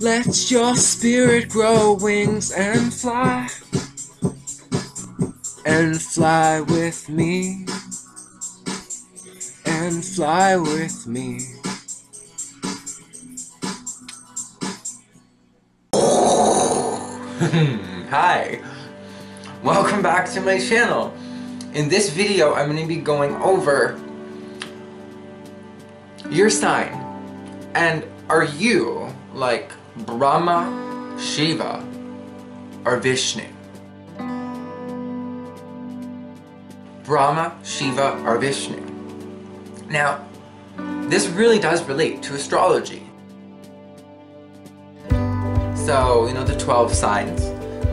Let your spirit grow wings and fly with me, and fly with me. Hi, welcome back to my channel. In this video, I'm going to be going over your sign, and are you like Brahma, Shiva, or Vishnu? Brahma, Shiva, or Vishnu. Now, this really does relate to astrology. So, you know, the 12 signs,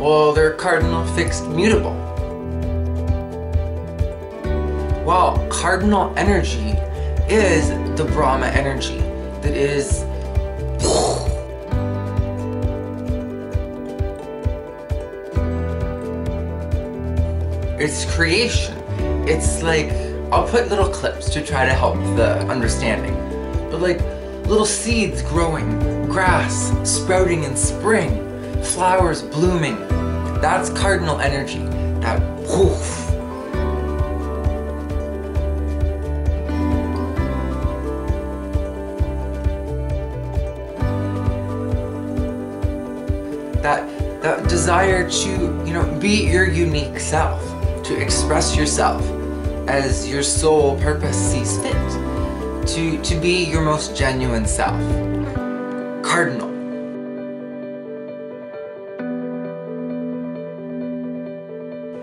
well, they're cardinal, fixed, mutable. Well, cardinal energy is the Brahma energy that is it's creation. It's like, I'll put little clips to try to help the understanding, but like little seeds growing, grass sprouting in spring, flowers blooming. That's cardinal energy. That whoof. That desire to, you know, be your unique self, to express yourself as your soul purpose sees fit, to be your most genuine self. Cardinal.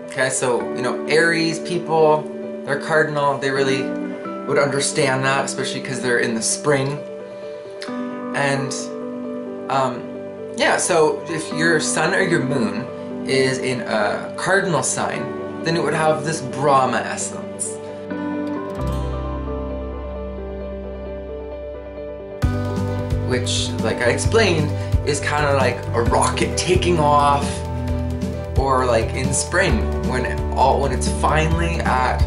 Okay, so, you know, Aries people, they're cardinal, they really would understand that, especially because they're in the spring. And, yeah, so if your sun or your moon is in a cardinal sign, then it would have this Brahma essence. Which, like I explained, is kind of like a rocket taking off, or like in spring when it's finally at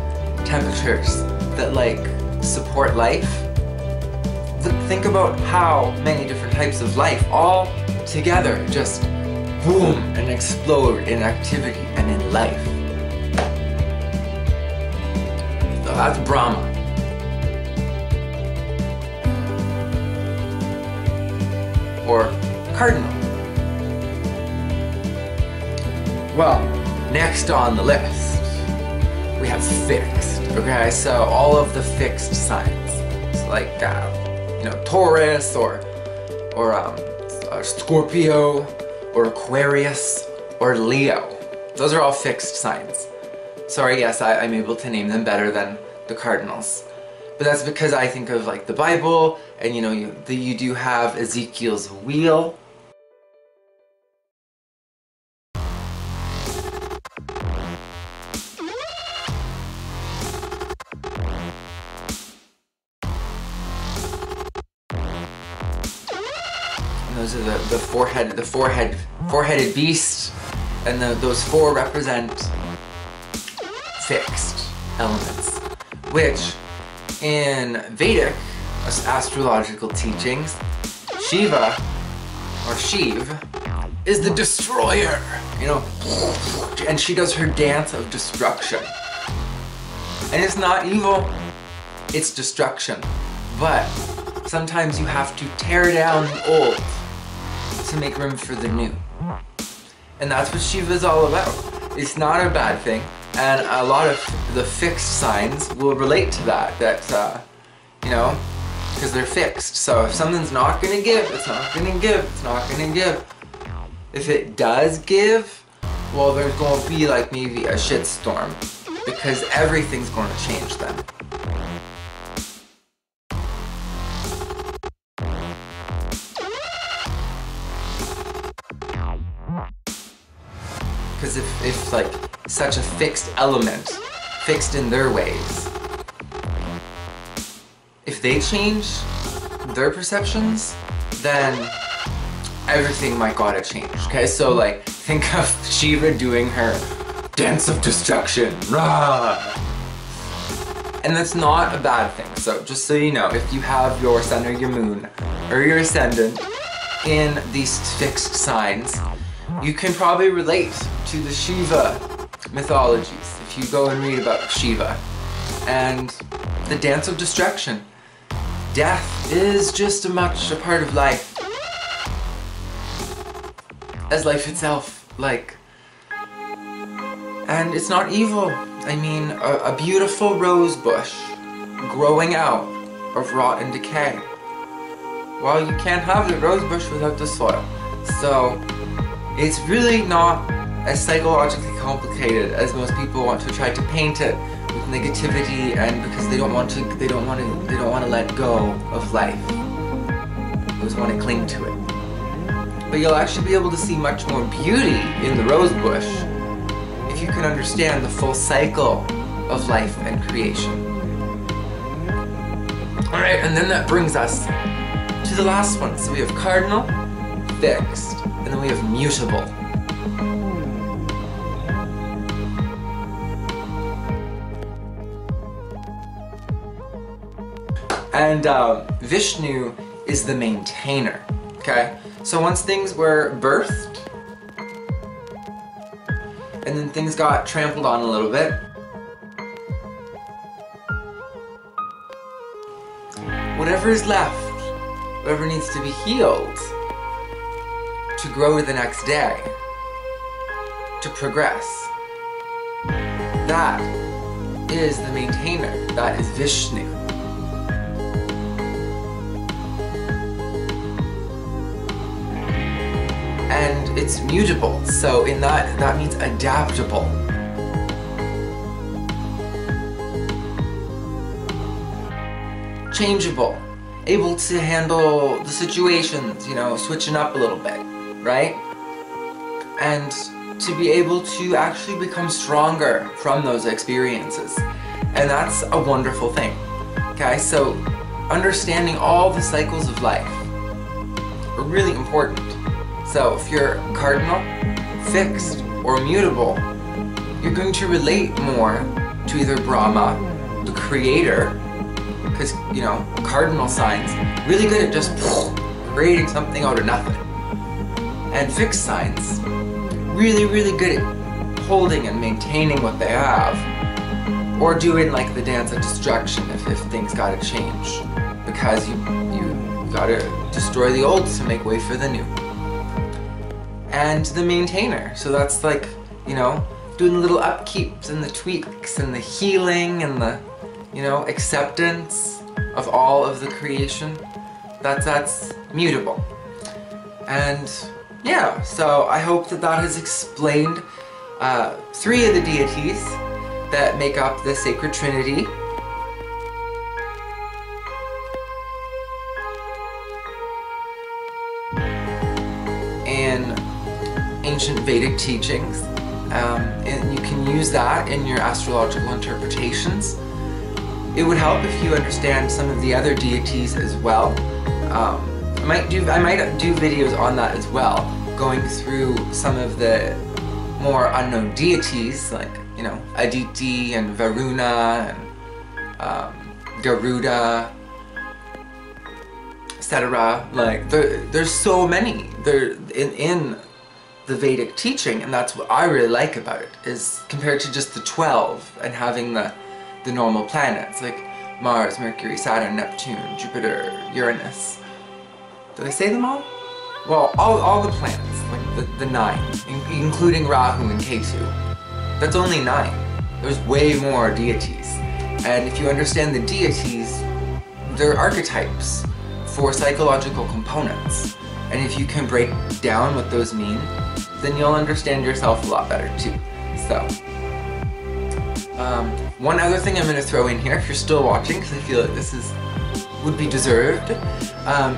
temperatures that like support life. Think about how many different types of life all together just boom and explode in activity and in life. So that's Brahma. Or cardinal. Well, next on the list we have fixed. Okay, so all of the fixed signs. It's like you know, Taurus or Scorpio or Aquarius or Leo. Those are all fixed signs. Sorry, yes, I'm able to name them better than the cardinals. But that's because I think of like the Bible, and you know, you do have Ezekiel's wheel. And those are the four-headed beast, and those four represent fixed elements, which in Vedic astrological teachings, Shiva, or Shiv, is the destroyer, you know, and she does her dance of destruction. And it's not evil, it's destruction. But sometimes you have to tear down the old to make room for the new. And that's what Shiva is all about. It's not a bad thing. And a lot of the fixed signs will relate to that, you know, because they're fixed. So if something's not going to give, it's not going to give, it's not going to give. If it does give, well, there's going to be like maybe a shitstorm, because everything's going to change then. Because if like such a fixed element, fixed in their ways, if they change their perceptions, then everything might gotta change. Okay, so like think of Shiva doing her dance of destruction, rah! And that's not a bad thing. So just so you know, if you have your sun or your moon or your ascendant in these fixed signs, you can probably relate to the Shiva mythologies if you go and read about Shiva and the dance of destruction. Death is just as much a part of life as life itself, and it's not evil. I mean, a beautiful rose bush growing out of rot and decay. Well, you can't have the rose bush without the soil. So it's really not as psychologically complicated as most people want to try to paint it, with negativity, and because they don't want to let go of life. They just want to cling to it. But you'll actually be able to see much more beauty in the rose bush if you can understand the full cycle of life and creation. Alright, and then that brings us to the last one. So we have cardinal, fixed, and then we have mutable. And Vishnu is the maintainer, okay? So once things were birthed, and then things got trampled on a little bit, whatever is left, whatever needs to be healed to grow the next day, to progress, that is the maintainer, that is Vishnu. And it's mutable, so in that means adaptable. Changeable, able to handle the situations, you know, switching up a little bit, right? And to be able to actually become stronger from those experiences. And that's a wonderful thing, okay? So understanding all the cycles of life are really important. So if you're cardinal, fixed, or mutable, you're going to relate more to either Brahma, the creator, because, you know, cardinal signs, really good at just creating something out of nothing. And fixed signs, really, really good at holding and maintaining what they have, or doing like the dance of destruction if things gotta change, because you gotta destroy the old to make way for the new. And the maintainer, so that's like, you know, doing the little upkeeps and the tweaks and the healing and the, you know, acceptance of all of the creation. That's mutable. And yeah, so I hope that has explained 3 of the deities that make up the sacred trinity. In ancient Vedic teachings, and you can use that in your astrological interpretations. It would help if you understand some of the other deities as well. I might do videos on that as well, going through some of the more unknown deities, like, you know, Deity and Varuna and Garuda, etc. Like there's so many in the Vedic teaching, and that's what I really like about it, is compared to just the 12 and having the normal planets like Mars, Mercury, Saturn, Neptune, Jupiter, Uranus. Did I say them all? Well, all the planets, like the 9, including Rahu and Ketu. That's only 9. There's way more deities. And if you understand the deities, they're archetypes for psychological components. And if you can break down what those mean, then you'll understand yourself a lot better too. So, one other thing I'm going to throw in here, if you're still watching, because I feel like this would be deserved,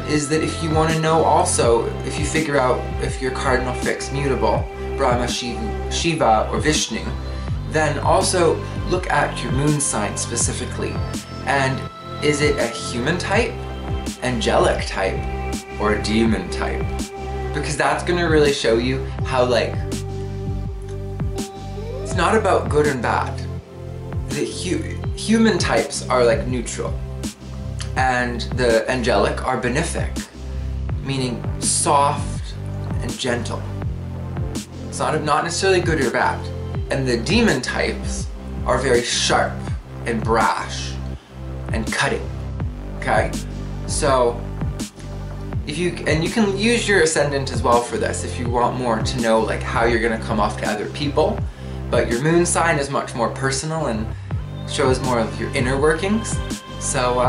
is that if you want to know also, if you figure out if you're cardinal, fixed, mutable, Brahma, Shiva, or Vishnu, then also look at your moon sign specifically. And is it a human type, angelic type, or a demon type? Because that's going to really show you how, like, it's not about good and bad. The human types are like neutral, and the angelic are benefic. meaning soft and gentle. It's not necessarily good or bad. And the demon types are very sharp and brash and cutting. Okay? So you can use your ascendant as well for this if you want more to know like how you're gonna come off to other people. But your moon sign is much more personal and shows more of your inner workings. So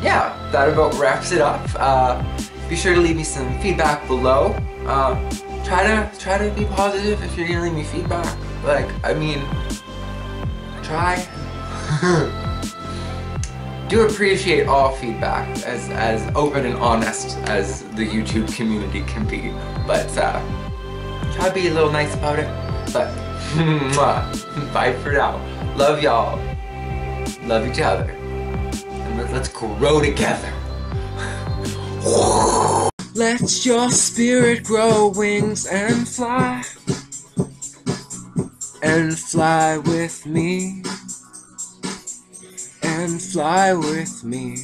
yeah, that about wraps it up. Be sure to leave me some feedback below. Try to be positive if you're gonna leave me feedback. Like, I mean, try. Do appreciate all feedback, as open and honest as the YouTube community can be. But try to be a little nice about it. But bye for now. Love y'all. Love each other. And let's grow together. Let your spirit grow wings and fly. And fly with me. And fly with me.